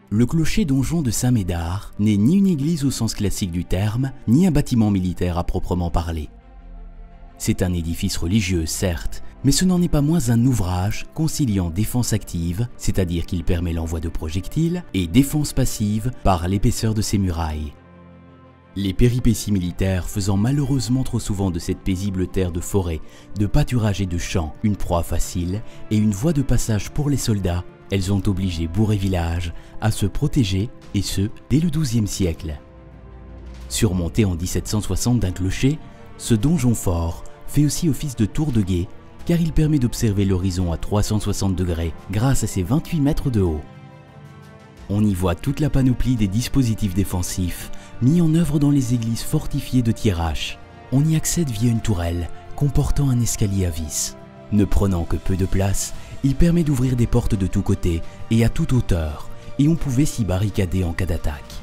Le clocher-donjon de Saint-Médard n'est ni une église au sens classique du terme, ni un bâtiment militaire à proprement parler. C'est un édifice religieux, certes, mais ce n'en est pas moins un ouvrage conciliant défense active, c'est-à-dire qu'il permet l'envoi de projectiles, et défense passive par l'épaisseur de ses murailles. Les péripéties militaires faisant malheureusement trop souvent de cette paisible terre de forêt, de pâturage et de champs une proie facile et une voie de passage pour les soldats, elles ont obligé bourg et village à se protéger, et ce, dès le XIIe siècle. Surmonté en 1760 d'un clocher, ce donjon fort fait aussi office de tour de guet, car il permet d'observer l'horizon à 360 degrés grâce à ses 28 mètres de haut. On y voit toute la panoplie des dispositifs défensifs mis en œuvre dans les églises fortifiées de Thiérache. On y accède via une tourelle comportant un escalier à vis. Ne prenant que peu de place, il permet d'ouvrir des portes de tous côtés et à toute hauteur, et on pouvait s'y barricader en cas d'attaque.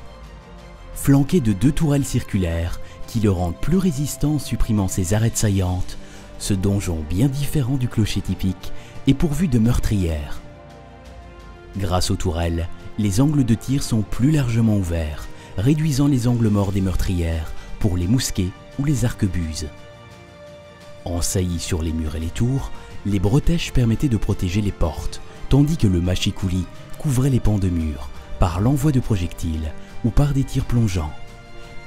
Flanqué de 2 tourelles circulaires qui le rendent plus résistant en supprimant ses arêtes saillantes, ce donjon bien différent du clocher typique est pourvu de meurtrières. Grâce aux tourelles, les angles de tir sont plus largement ouverts, réduisant les angles morts des meurtrières pour les mousquets ou les arquebuses. En saillie sur les murs et les tours, les bretèches permettaient de protéger les portes, tandis que le mâchicoulis couvrait les pans de murs, par l'envoi de projectiles ou par des tirs plongeants.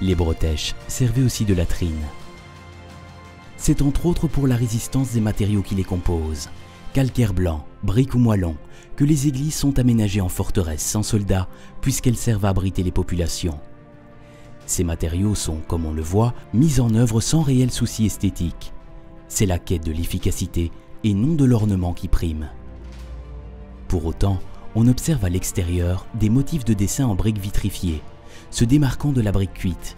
Les bretèches servaient aussi de latrines. C'est entre autres pour la résistance des matériaux qui les composent, calcaire blanc, briques ou moellons, que les églises sont aménagées en forteresses sans soldats puisqu'elles servent à abriter les populations. Ces matériaux sont, comme on le voit, mis en œuvre sans réel souci esthétique. C'est la quête de l'efficacité et non de l'ornement qui prime. Pour autant, on observe à l'extérieur des motifs de dessin en briques vitrifiées, se démarquant de la brique cuite.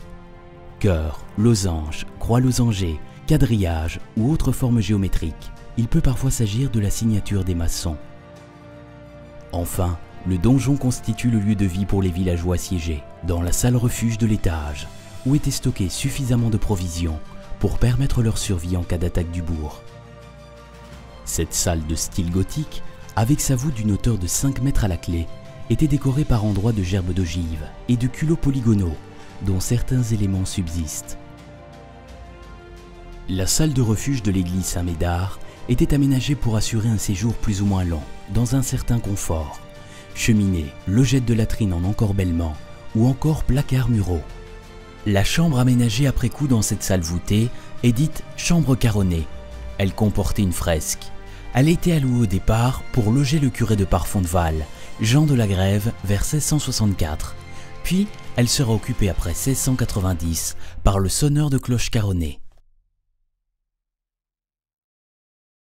Cœur, losange, croix losangée, quadrillage ou autres formes géométriques. Il peut parfois s'agir de la signature des maçons. Enfin, le donjon constitue le lieu de vie pour les villageois assiégés, dans la salle refuge de l'étage, où était stocké suffisamment de provisions pour permettre leur survie en cas d'attaque du bourg. Cette salle de style gothique, avec sa voûte d'une hauteur de 5 mètres à la clé, était décorée par endroits de gerbes d'ogive et de culots polygonaux, dont certains éléments subsistent. La salle de refuge de l'église Saint-Médard était aménagée pour assurer un séjour plus ou moins long, dans un certain confort. Cheminée, logette de latrine en encorbellement ou encore placards muraux. La chambre aménagée après coup dans cette salle voûtée est dite chambre carronnée. Elle comportait une fresque. Elle était allouée au départ pour loger le curé de Parfondeval, Jean de la Grève, vers 1664. Puis, elle sera occupée après 1690 par le sonneur de cloches carronnées.